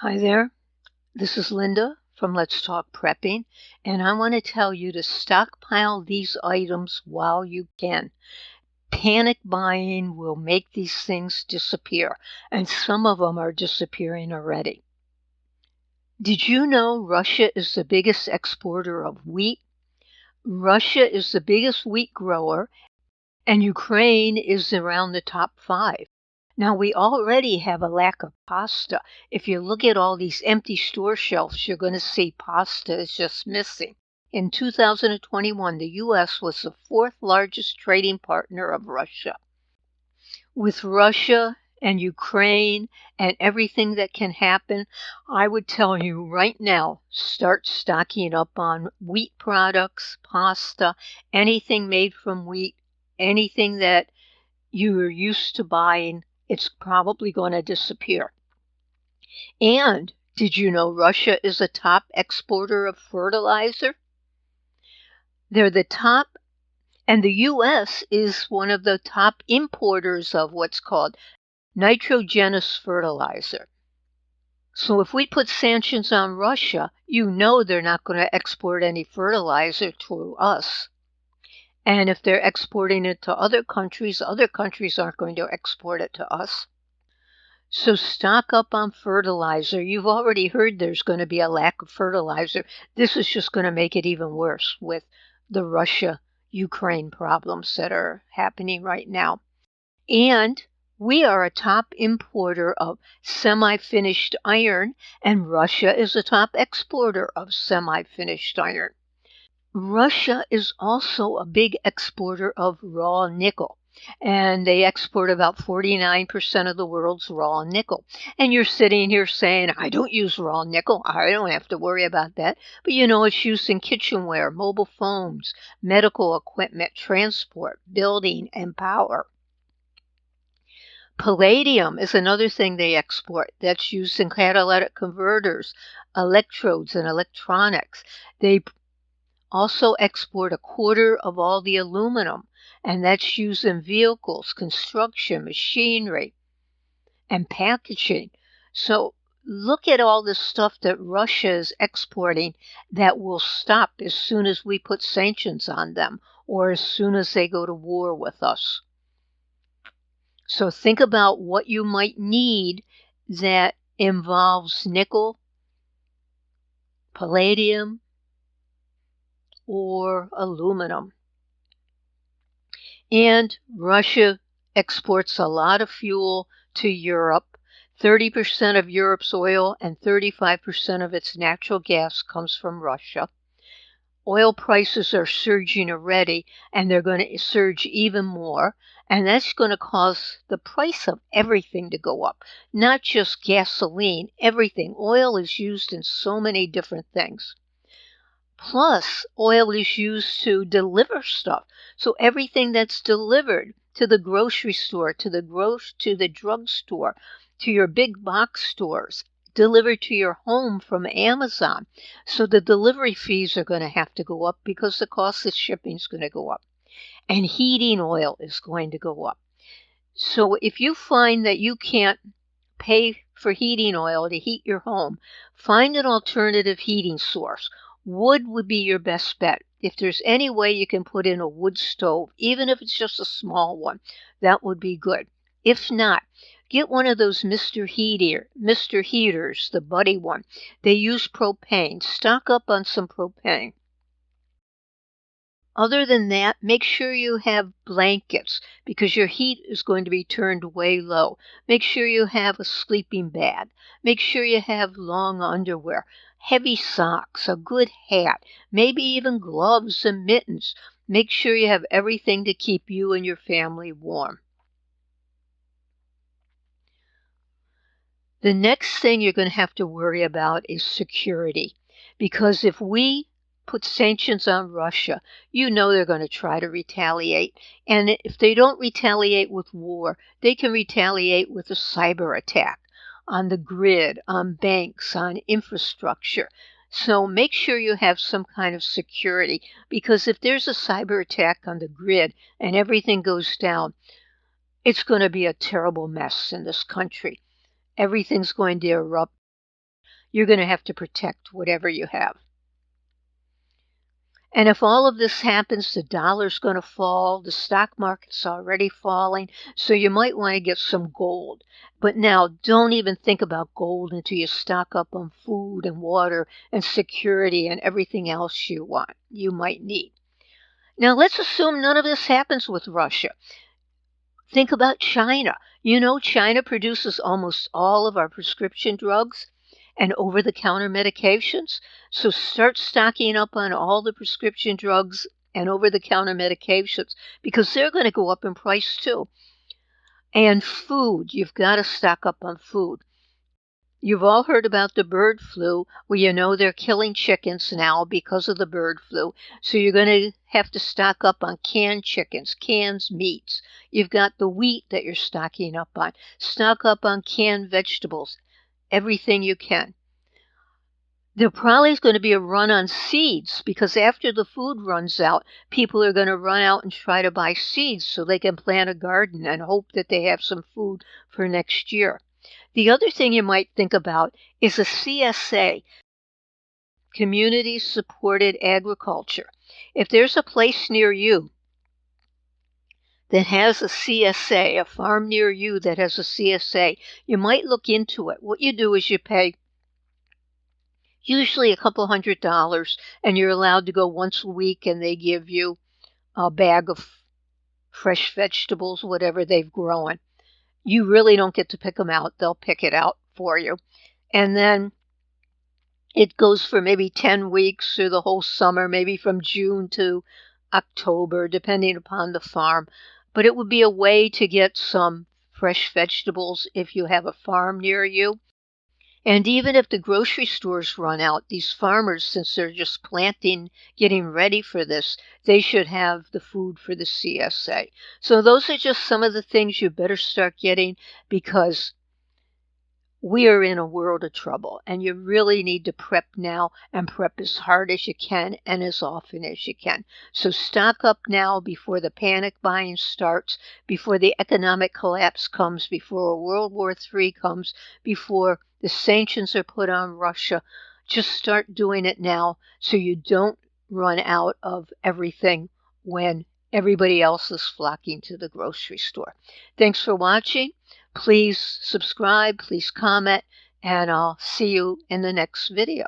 Hi there, this is Linda from Let's Talk Prepping, and I want to tell you to stockpile these items while you can. Panic buying will make these things disappear, and some of them are disappearing already. Did you know Russia is the biggest exporter of wheat? Russia is the biggest wheat grower, and Ukraine is around the top 5. Now, we already have a lack of pasta. If you look at all these empty store shelves, you're going to see pasta is just missing. In 2021, the U.S. was the 4th largest trading partner of Russia. With Russia and Ukraine and everything that can happen, I would tell you right now, start stocking up on wheat products, pasta, anything made from wheat, anything that you're used to buying. It's probably going to disappear. And did you know Russia is a top exporter of fertilizer? They're the top, and the U.S. is one of the top importers of what's called nitrogenous fertilizer. So if we put sanctions on Russia, you know they're not going to export any fertilizer to us. And if they're exporting it to other countries aren't going to export it to us. So stock up on fertilizer. You've already heard there's going to be a lack of fertilizer. This is just going to make it even worse with the Russia-Ukraine problems that are happening right now. And we are a top importer of semi-finished iron, and Russia is a top exporter of semi-finished iron. Russia is also a big exporter of raw nickel, and they export about 49% of the world's raw nickel. And you're sitting here saying, I don't use raw nickel. I don't have to worry about that. But you know, it's used in kitchenware, mobile phones, medical equipment, transport, building, and power. Palladium is another thing they export that's used in catalytic converters, electrodes, and electronics. They also export 1/4 of all the aluminum, and that's used in vehicles, construction, machinery, and packaging. So look at all the stuff that Russia is exporting that will stop as soon as we put sanctions on them or as soon as they go to war with us. So think about what you might need that involves nickel, palladium, or aluminum. And Russia exports a lot of fuel to Europe. 30% of Europe's oil and 35% of its natural gas comes from Russia. Oil prices are surging already, and they're going to surge even more. And that's going to cause the price of everything to go up, not just gasoline, everything. Oil is used in so many different things. Plus, oil is used to deliver stuff. So everything that's delivered to the grocery store, to the drugstore, to your big box stores, delivered to your home from Amazon. So the delivery fees are going to have to go up because the cost of shipping is going to go up. And heating oil is going to go up. So if you find that you can't pay for heating oil to heat your home, find an alternative heating source. Wood would be your best bet. If there's any way you can put in a wood stove, even if it's just a small one, that would be good. If not, get one of those Mr. Heaters, the Buddy one. They use propane. Stock up on some propane. Other than that, make sure you have blankets because your heat is going to be turned way low. Make sure you have a sleeping bag. Make sure you have long underwear, heavy socks, a good hat, maybe even gloves and mittens. Make sure you have everything to keep you and your family warm. The next thing you're going to have to worry about is security, because if we put sanctions on Russia, you know they're going to try to retaliate. And if they don't retaliate with war, they can retaliate with a cyber attack on the grid, on banks, on infrastructure. So make sure you have some kind of security, because if there's a cyber attack on the grid and everything goes down, it's going to be a terrible mess in this country. Everything's going to erupt. you're going to have to protect whatever you have. And if all of this happens, the dollar's going to fall, the stock market's already falling, so you might want to get some gold. But now, don't even think about gold until you stock up on food and water and security and everything else you might need. Now, let's assume none of this happens with Russia. Think about China. You know, China produces almost all of our prescription drugs and over-the-counter medications. So start stocking up on all the prescription drugs and over-the-counter medications because they're going to go up in price too. And food, you've got to stock up on food. You've all heard about the bird flu, where you know they're killing chickens now because of the bird flu. So you're going to have to stock up on canned chickens, canned meats. You've got the wheat that you're stocking up on. Stock up on canned vegetables, everything you can. There probably is going to be a run on seeds because after the food runs out, people are going to run out and try to buy seeds so they can plant a garden and hope that they have some food for next year. The other thing you might think about is a CSA, Community Supported Agriculture. If there's a place near you that has a CSA, a farm near you that has a CSA, you might look into it. What you do is you pay usually a couple $100, and you're allowed to go once a week, and they give you a bag of fresh vegetables, whatever they've grown. You really don't get to pick them out. They'll pick it out for you. And then it goes for maybe 10 weeks or the whole summer, maybe from June to October, depending upon the farm. But it would be a way to get some fresh vegetables if you have a farm near you. And even if the grocery stores run out, these farmers, since they're just planting, getting ready for this, they should have the food for the CSA. So those are just some of the things you better start getting because we are in a world of trouble, and you really need to prep now and prep as hard as you can and as often as you can. So stock up now before the panic buying starts, before the economic collapse comes, before World War III comes, before the sanctions are put on Russia. Just start doing it now so you don't run out of everything when everybody else is flocking to the grocery store. Thanks for watching. Please subscribe, please comment, and I'll see you in the next video.